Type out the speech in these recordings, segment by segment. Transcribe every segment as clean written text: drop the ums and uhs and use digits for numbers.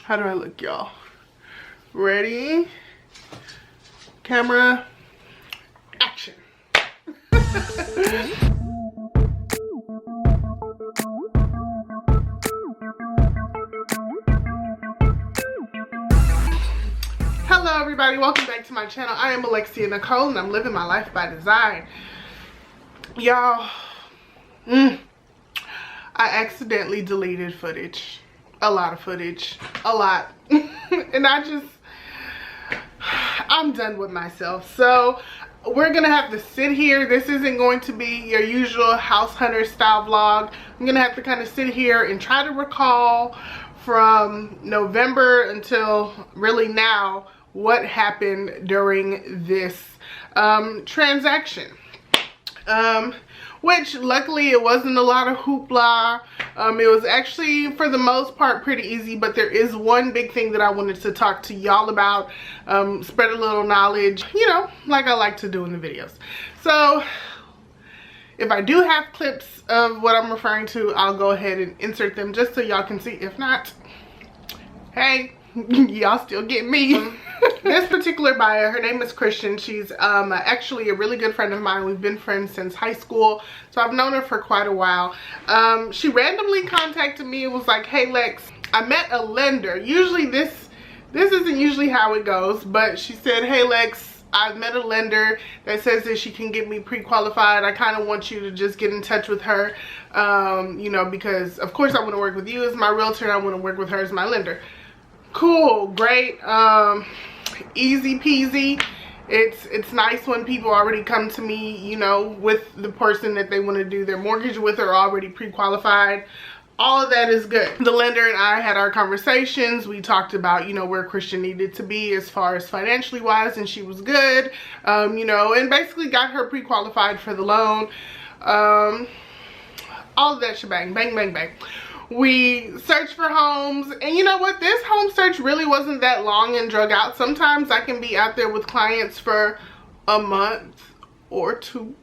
How do I look, y'all? Ready? Camera, action. Hello everybody, welcome back to my channel. I am Alexia Nicole and I'm living my life by design. Y'all, I accidentally deleted footage. A lot of footage. A lot. And I'm done with myself. So we're gonna have to sit here. This isn't going to be your usual house hunter style vlog. I'm gonna have to kind of sit here and try to recall from November until really now what happened during this transaction. Which luckily it wasn't a lot of hoopla. It was actually for the most part pretty easy, but there is one big thing that I wanted to talk to y'all about, spread a little knowledge, you know, like I like to do in the videos. So if I do have clips of what I'm referring to, I'll go ahead and insert them just so y'all can see. If not, hey, y'all still get me. This particular buyer, her name is Christian. She's actually a really good friend of mine. We've been friends since high school, so I've known her for quite a while. She randomly contacted me and was like, hey Lex, I met a lender. Usually this isn't usually how it goes, but she said, hey Lex, I've met a lender that says that she can get me pre-qualified. I kind of want you to just get in touch with her, you know, because of course I want to work with you as my realtor and I want to work with her as my lender. Cool, great, easy peasy. It's nice when people already come to me, you know, with the person that they want to do their mortgage with or already pre-qualified. All of that is good. The lender and I had our conversations. We talked about, you know, where Christian needed to be as far as financially wise, and she was good, you know, and basically got her pre-qualified for the loan. All of that shebang, bang, bang, bang. We searched for homes, and you know what, this home search really wasn't that long and drug out. Sometimes I can be out there with clients for a month or two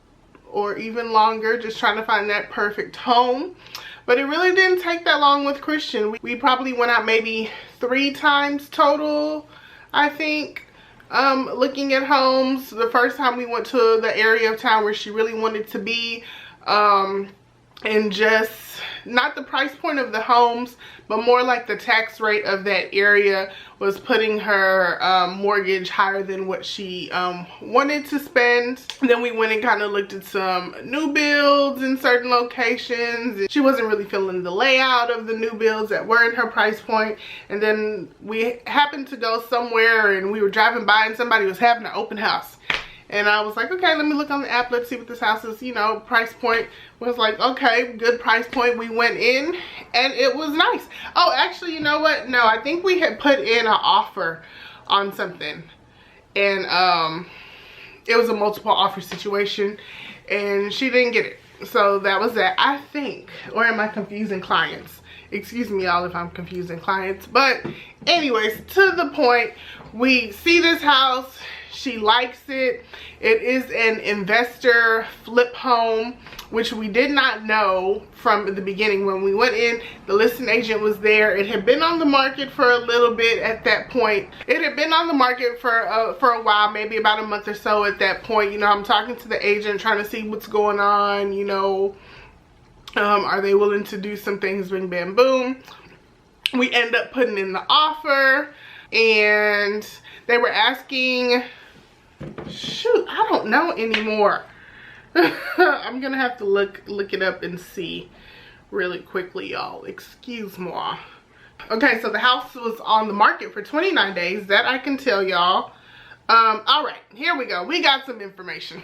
or even longer just trying to find that perfect home, but it really didn't take that long with Christian. We probably went out maybe 3 times total, I think, looking at homes. The first time we went to the area of town where she really wanted to be, and just not the price point of the homes, but more like the tax rate of that area was putting her mortgage higher than what she wanted to spend. And then we went and kind of looked at some new builds in certain locations. She wasn't really feeling the layout of the new builds that were in her price point. And then we happened to go somewhere and we were driving by and somebody was having an open house. And I was like, okay, let me look on the app. Let's see what this house is, you know, price point. Was like, okay, good price point. We went in and it was nice. Oh, actually, you know what? No, I think we had put in an offer on something. And it was a multiple offer situation and she didn't get it. So that was that, I think. Or am I confusing clients? Excuse me, y'all, if I'm confusing clients. But anyways, to the point, we see this house. She likes it. It is an investor flip home, which we did not know from the beginning. When we went in, the listing agent was there. It had been on the market for a little bit at that point. It had been on the market for a while, maybe about a month or so at that point. You know, I'm talking to the agent, trying to see what's going on, you know. Are they willing to do some things? Bing, bam, boom. We end up putting in the offer and they were asking, shoot, I don't know anymore. I'm gonna have to look it up and see really quickly, y'all. Excuse me. Okay, so the house was on the market for 29 days. That I can tell y'all. All right, here we go. We got some information.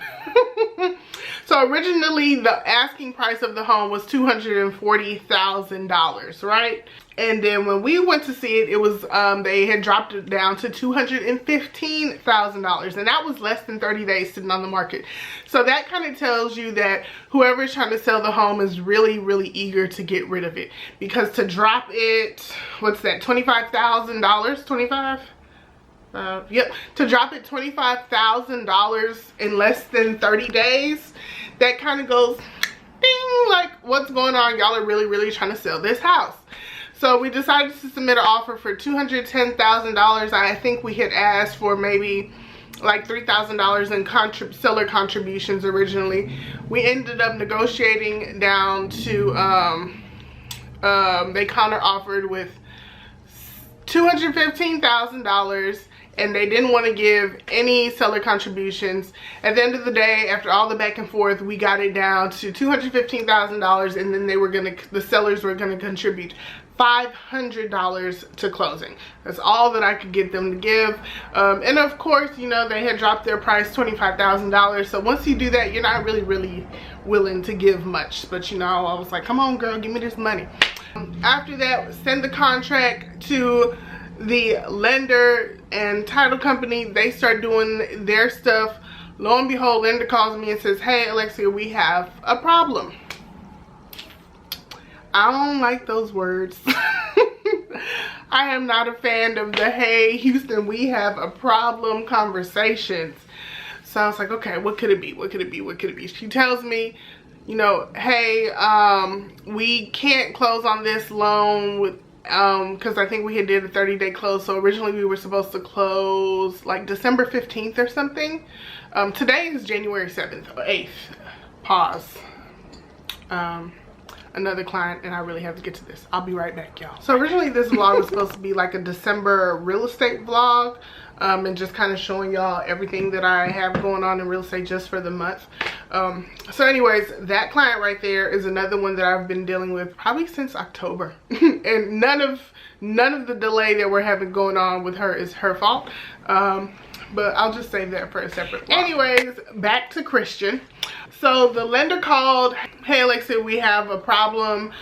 So originally the asking price of the home was $240,000, right? And then when we went to see it, it was they had dropped it down to $215,000, and that was less than 30 days sitting on the market. So that kind of tells you that whoever's trying to sell the home is really, really eager to get rid of it, because to drop it, what's that, $25,000? 25? Yep, to drop it $25,000 in less than 30 days, that kind of goes ding, like, what's going on? Y'all are really, really trying to sell this house. So we decided to submit an offer for $210,000. I think we had asked for maybe like $3,000 in seller contributions originally. We ended up negotiating down to they counter offered with $215,000, and they didn't want to give any seller contributions. At the end of the day, after all the back and forth, we got it down to $215,000, and then the sellers were gonna contribute $500 to closing. That's all that I could get them to give. And of course, you know, they had dropped their price $25,000. So once you do that, you're not really willing to give much. But you know, I was like, come on girl, give me this money. After that, send the contract to the lender and title company. They start doing their stuff. Lo and behold, lender calls me and says, hey Alexia, we have a problem. I don't like those words. I am not a fan of the hey Houston, we have a problem conversations. So I was like, okay, what could it be? What could it be? What could it be? She tells me, you know, hey, we can't close on this loan with because I think we had did a 30-day close. So originally we were supposed to close like December 15th or something. Today is January 7th or 8th. Pause. Another client, and I really have to get to this. I'll be right back, y'all. So originally this vlog was supposed to be like a December real estate vlog, and just kind of showing y'all everything that I have going on in real estate just for the month. So anyways, that client right there is another one that I've been dealing with probably since October. And none of the delay that we're having going on with her is her fault. But I'll just save that for a separate vlog. Anyways, back to Christian. So the lender called, hey Alexia, we have a problem.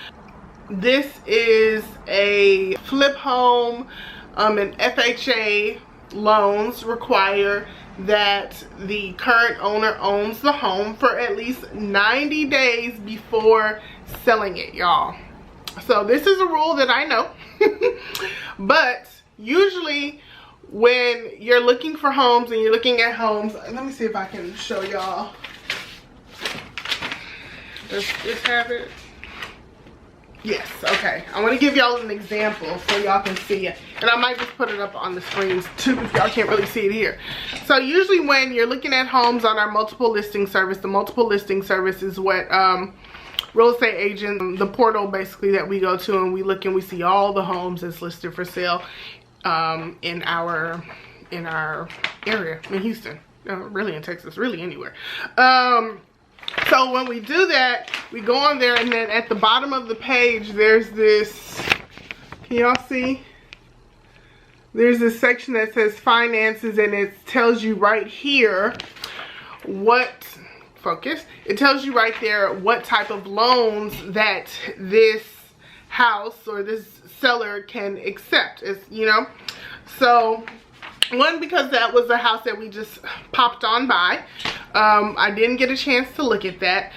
This is a flip home, and FHA loans require that the current owner owns the home for at least 90 days before selling it, y'all. So this is a rule that I know. But usually when you're looking for homes and you're looking at homes, let me see if I can show y'all. Let's just have it. Yes, okay. I want to give y'all an example so y'all can see it. And I might just put it up on the screens too if y'all can't really see it here. So usually when you're looking at homes on our multiple listing service, the multiple listing service is what real estate agent, the portal basically that we go to, and we look and we see all the homes that's listed for sale in our area in Houston, really in Texas, really anywhere. So when we do that, we go on there, and then at the bottom of the page there's this, can y'all see? There's this section that says finances, and it tells you right here what, focus, it tells you right there what type of loans that this house or this seller can accept. It's, you know, so one, because that was a house that we just popped on by, I didn't get a chance to look at that.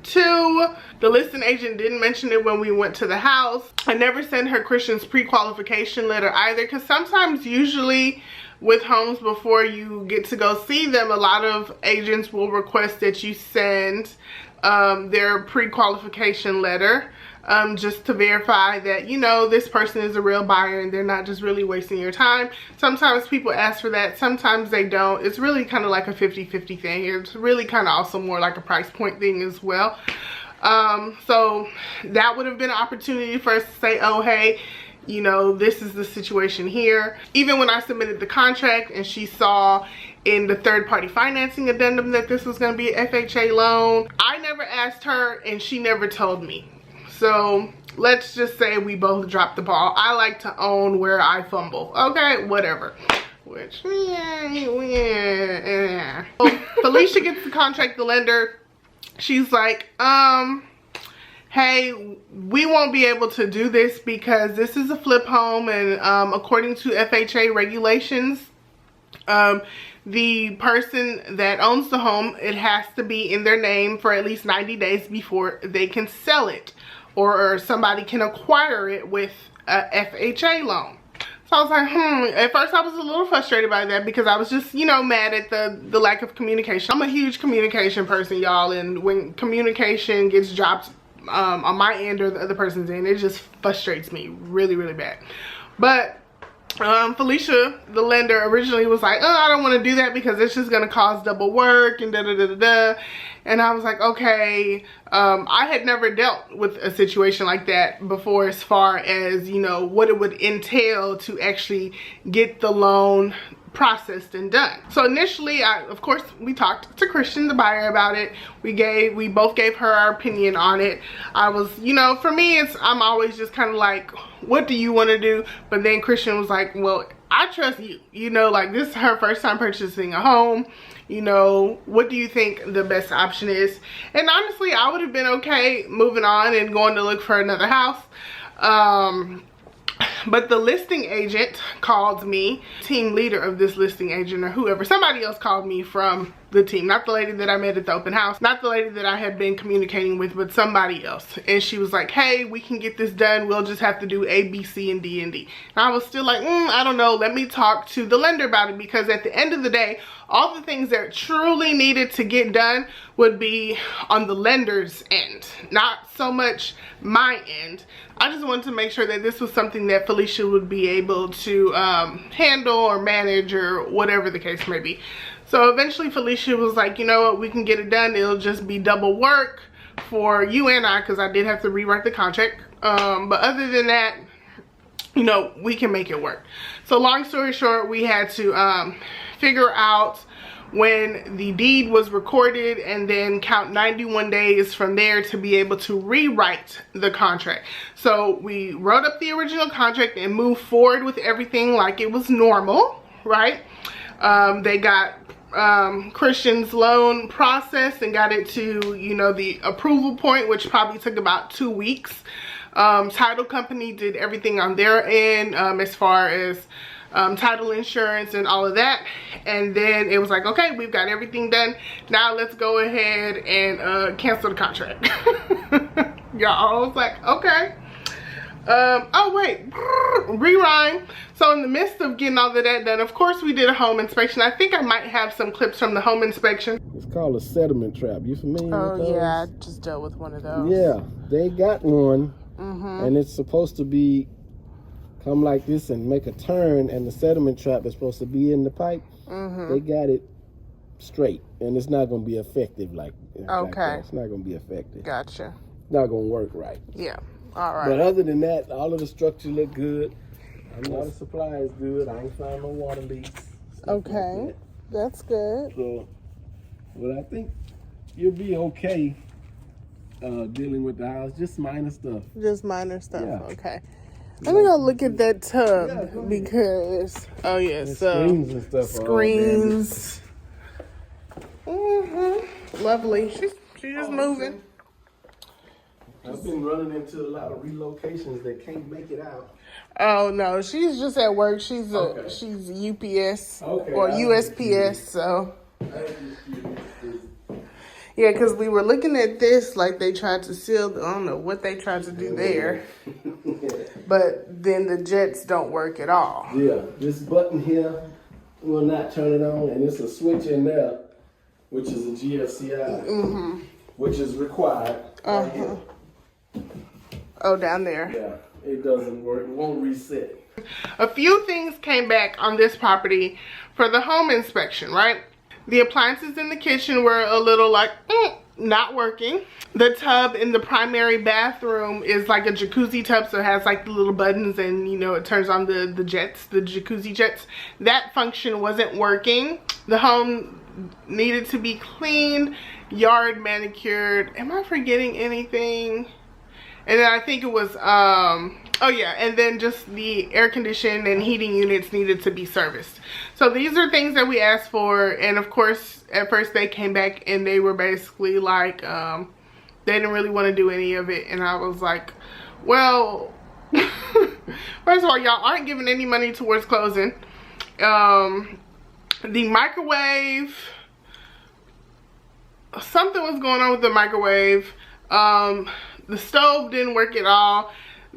Two, the listing agent didn't mention it when we went to the house. I never sent her Christian's pre-qualification letter either, because sometimes usually with homes before you get to go see them, a lot of agents will request that you send their pre-qualification letter. Just to verify that, you know, this person is a real buyer and they're not just really wasting your time. Sometimes people ask for that, sometimes they don't. It's really kind of like a 50-50 thing. It's really kind of also more like a price point thing as well. So that would have been an opportunity for us to say, oh hey, you know, this is the situation here. Even when I submitted the contract and she saw in the third-party financing addendum that this was going to be an FHA loan, I never asked her and she never told me. So let's just say we both dropped the ball. I like to own where I fumble. Okay, whatever. Which, yeah. So Felicia gets the contract, the lender. She's like, hey, we won't be able to do this because this is a flip home, and according to FHA regulations, the person that owns the home, it has to be in their name for at least 90 days before they can sell it, or somebody can acquire it with a FHA loan. So I was like, At first I was a little frustrated by that because I was just, you know, mad at the lack of communication. I'm a huge communication person, y'all, and when communication gets dropped on my end or the other person's end. It just frustrates me really, really bad. But Felicia, the lender, originally was like, oh, I don't want to do that because it's just going to cause double work and da-da-da-da-da. And I was like, okay. I had never dealt with a situation like that before, as far as, you know, what it would entail to actually get the loan processed and done. So initially, of course, we talked to Christian, the buyer, about it. We both gave her our opinion on it. I was, you know, for me, I'm always just kind of like, what do you want to do? But then Christian was like, well, I trust you. You know, like, this is her first time purchasing a home. You know, what do you think the best option is? And honestly, I would have been okay moving on and going to look for another house. But the listing agent called me, team leader of this listing agent or whoever, somebody else called me from the team, not the lady that I met at the open house, not the lady that I had been communicating with, but somebody else. And she was like, hey, we can get this done. We'll just have to do A, B, C, and D, and D. And I was still like, I don't know. Let me talk to the lender about it, because at the end of the day, all the things that truly needed to get done would be on the lender's end, not so much my end. I just wanted to make sure that this was something that Felicia would be able to handle or manage or whatever the case may be. So eventually Felicia was like, you know what, we can get it done. It'll just be double work for you and I, because I did have to rewrite the contract. But other than that, you know, we can make it work. So long story short, we had to figure out when the deed was recorded and then count 91 days from there to be able to rewrite the contract. So we wrote up the original contract and moved forward with everything like it was normal, right? They got Christian's loan processed and got it to, you know, the approval point, which probably took about 2 weeks. Title company did everything on their end, as far as title insurance and all of that. And then it was like, okay, we've got everything done. Now let's go ahead and cancel the contract. Y'all, I was like, okay. Oh wait, rewind. So in the midst of getting all of that done, of course we did a home inspection. I think I might have some clips from the home inspection. It's called a sediment trap. You familiar with those? Oh yeah, I just dealt with one of those. Yeah, they got one, and it's supposed to be come like this and make a turn, and the sediment trap is supposed to be in the pipe. They got it straight, and it's not going to be effective like that. It's not going to be effective. Gotcha. It's not going to work right. Yeah. All right. But other than that, all of the structure look good. I know the supply is good. I ain't found no water leaks. Okay. Like That's good. So, well, I think you'll be okay dealing with the house. Just minor stuff. Just minor stuff. Yeah. Okay. Let me go look at that tub because, oh yeah, so screens and stuff. Screens. Lovely. She's just moving. I've been running into a lot of relocations that can't make it out. Oh no, she's just at work. She's UPS or USPS. So yeah, because we were looking at this like they tried to seal. I don't know what they tried to do there, but then the jets don't work at all. Yeah, this button here will not turn it on, and it's a switch in there, which is a GFCI, which is required. Oh, down there. Yeah, it doesn't work. It won't reset. A few things came back on this property for the home inspection, right? The appliances in the kitchen were a little like, not working. The tub in the primary bathroom is like a jacuzzi tub, so it has like the little buttons and, you know, it turns on the jets, the jacuzzi jets. That function wasn't working. The home needed to be cleaned, yard manicured. Am I forgetting anything? And then I think it was, oh yeah, and then just the air conditioning and heating units needed to be serviced. So these are things that we asked for, and of course, at first they came back and they were basically like, they didn't really want to do any of it. And I was like, well, first of all, y'all aren't giving any money towards closing. The microwave, something was going on with the microwave. The stove didn't work at all.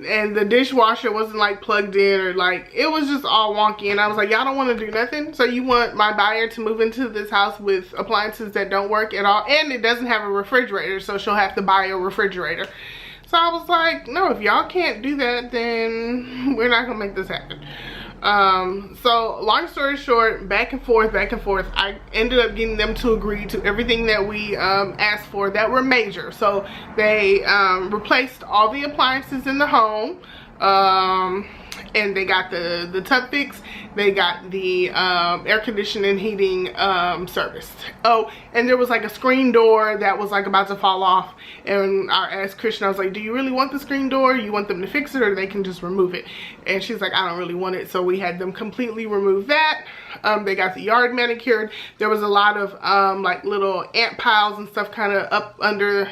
and the dishwasher wasn't like plugged in, or like it was just all wonky. And I was like, y'all don't want to do nothing? So you want my buyer to move into this house with appliances that don't work at all, and it doesn't have a refrigerator, so she'll have to buy a refrigerator. So I was like, no, if y'all can't do that, then we're not gonna make this happen. So long story short, back and forth, I ended up getting them to agree to everything that we asked for that were major. So they replaced all the appliances in the home, and they got the tub fixed. They got the air conditioning, heating serviced. Oh, and there was like a screen door that was like about to fall off, and I asked Christian, I was like, do you really want the screen door? You want them to fix it, or they can just remove it? And she's like, I don't really want it. So we had them completely remove that. They got the yard manicured. There was a lot of like little ant piles and stuff kind of up under.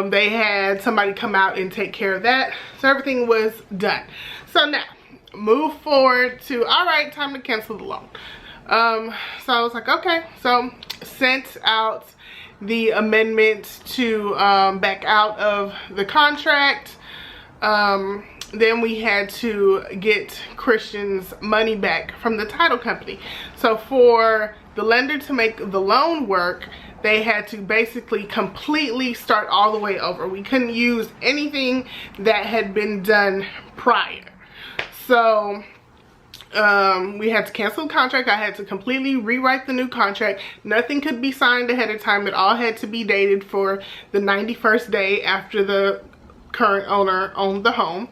They had somebody come out and take care of that. So everything was done. So now, move forward to, all right, time to cancel the loan. So I was like, okay. So sent out the amendment to back out of the contract. Then we had to get Christian's money back from the title company. So for the lender to make the loan work, they had to basically completely start all the way over. We couldn't use anything that had been done prior. So we had to cancel the contract. I had to completely rewrite the new contract. Nothing could be signed ahead of time. It all had to be dated for the 91st day after the current owner owned the home.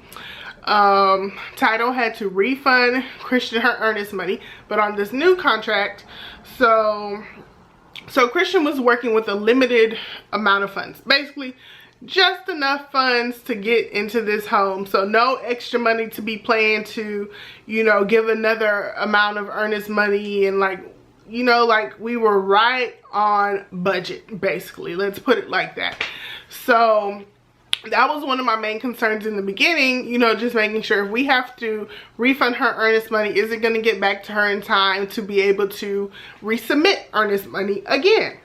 Title had to refund Christian her earnest money, but on this new contract, so Christian was working with a limited amount of funds, basically just enough funds to get into this home. So no extra money to be planned to, you know, give another amount of earnest money, and like, you know, like we were right on budget, basically. Let's put it like that. So that was one of my main concerns in the beginning, you know, just making sure if we have to refund her earnest money, is it going to get back to her in time to be able to resubmit earnest money again?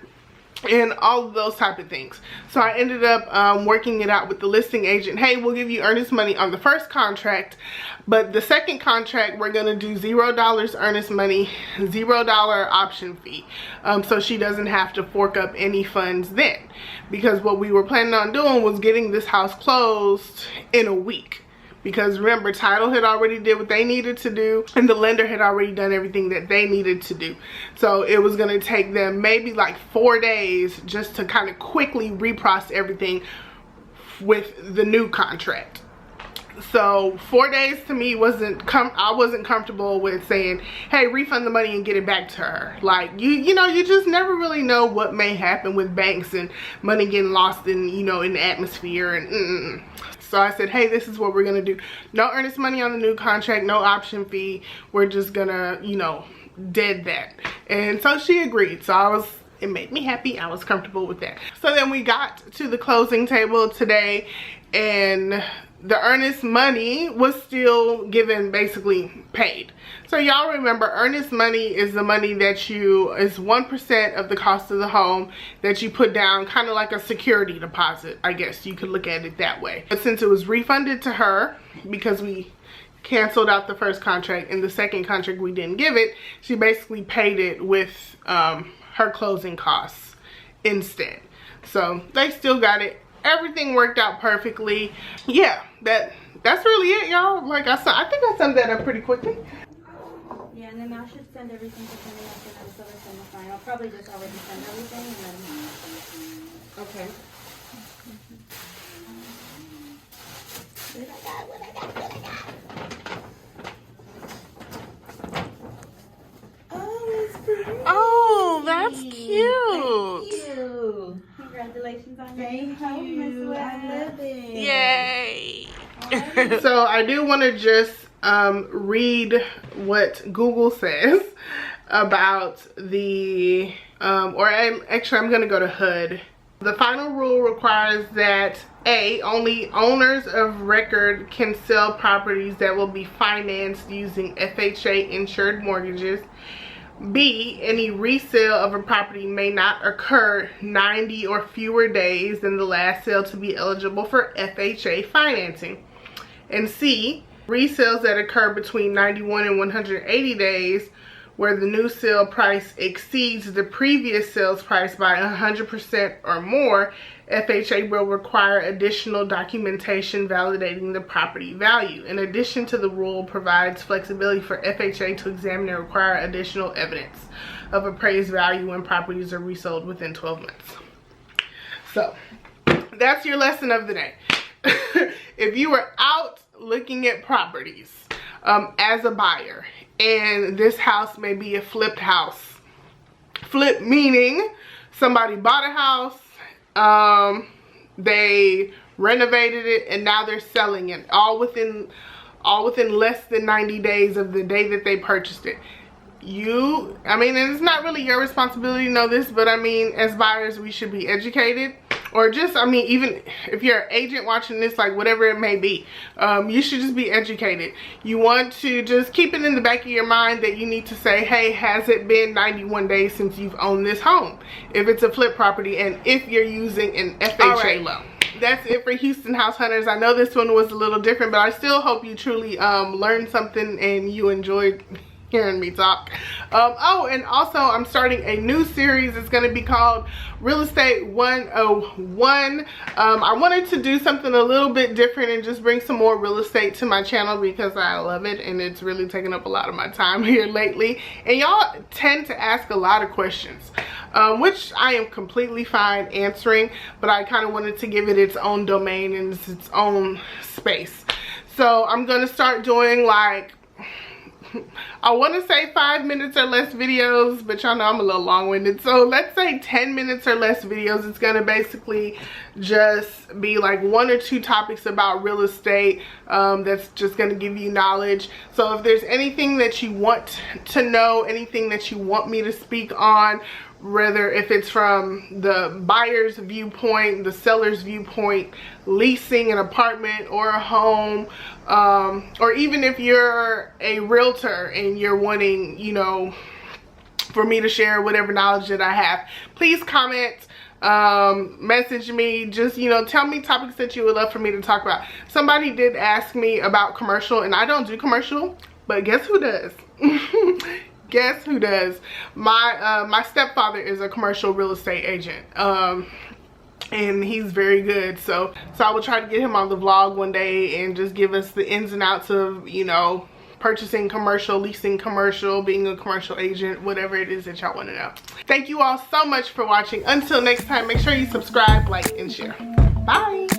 And all of those type of things. So I ended up working it out with the listing agent. Hey, we'll give you earnest money on the first contract, but the second contract we're gonna do $0 earnest money, $0 option fee, so she doesn't have to fork up any funds then, because what we were planning on doing was getting this house closed in a week. Because remember, title had already did what they needed to do, and the lender had already done everything that they needed to do. So it was going to take them maybe like 4 days just to kind of quickly reprocess everything with the new contract. So 4 days to me I wasn't comfortable with saying, hey, refund the money and get it back to her. Like, you know, you just never really know what may happen with banks and money getting lost in, you know, in the atmosphere and So I said, hey, this is what we're gonna do. No earnest money on the new contract, no option fee. We're just gonna, you know, dead that. And so she agreed. So it made me happy. I was comfortable with that. So then we got to the closing table today, and the earnest money was still given, basically paid. So y'all remember, earnest money is the money that is 1% of the cost of the home that you put down, kind of like a security deposit, I guess you could look at it that way. But since it was refunded to her because we canceled out the first contract and the second contract we didn't give it, she basically paid it with her closing costs instead. So they still got it. Everything worked out perfectly. Yeah, that's really it, y'all. Like I said, I think I summed that up pretty quickly. Yeah, and then I should send everything to somebody else, and I'm still gonna send the file. I'll probably just already send everything, and then. Okay. Oh, it's pretty. Oh, that's cute. Thank you. Congratulations on your new home, Miss West. I love it. Yay. So I do want to just read what Google says about the, actually I'm going to go to HUD. The final rule requires that A, only owners of record can sell properties that will be financed using FHA insured mortgages. B, any resale of a property may not occur 90 or fewer days than the last sale to be eligible for FHA financing. And C, resales that occur between 91 and 180 days where the new sale price exceeds the previous sales price by 100% or more, FHA will require additional documentation validating the property value. In addition to the rule provides flexibility for FHA to examine and require additional evidence of appraised value when properties are resold within 12 months. So that's your lesson of the day. If you are out looking at properties as a buyer, and this house may be a flipped house. Flip meaning somebody bought a house, they renovated it, and now they're selling it all within less than 90 days of the day that they purchased it. I mean, it's not really your responsibility to know this, but I mean, as buyers, we should be educated. Or just, I mean, even if you're an agent watching this, like whatever it may be, you should just be educated. You want to just keep it in the back of your mind that you need to say, hey, has it been 91 days since you've owned this home? If it's a flip property and if you're using an FHA loan. That's it for Houston House Hunters. I know this one was a little different, but I still hope you truly learned something and you enjoyed hearing me talk. Oh, and also I'm starting a new series. It's going to be called Real Estate 101. I wanted to do something a little bit different and just bring some more real estate to my channel because I love it and it's really taken up a lot of my time here lately. And y'all tend to ask a lot of questions, which I am completely fine answering, but I kind of wanted to give it its own domain and its own space. So I'm going to start doing, like, I want to say 5 minutes or less videos, but y'all know I'm a little long-winded, so let's say 10 minutes or less videos. It's going to basically just be like 1 or 2 topics about real estate that's just going to give you knowledge. So if there's anything that you want to know, anything that you want me to speak on, whether if it's from the buyer's viewpoint, the seller's viewpoint, leasing an apartment or a home, or even if you're a realtor and you're wanting, you know, for me to share whatever knowledge that I have, please comment, message me, just, you know, tell me topics that you would love for me to talk about. Somebody did ask me about commercial, and I don't do commercial, but guess who does? Guess who does? My stepfather is a commercial real estate agent, and he's very good. So I will try to get him on the vlog one day and just give us the ins and outs of, you know, purchasing commercial, leasing commercial, being a commercial agent, whatever it is that y'all want to know. Thank you all so much for watching. Until next time, make sure you subscribe, like, and share. Bye.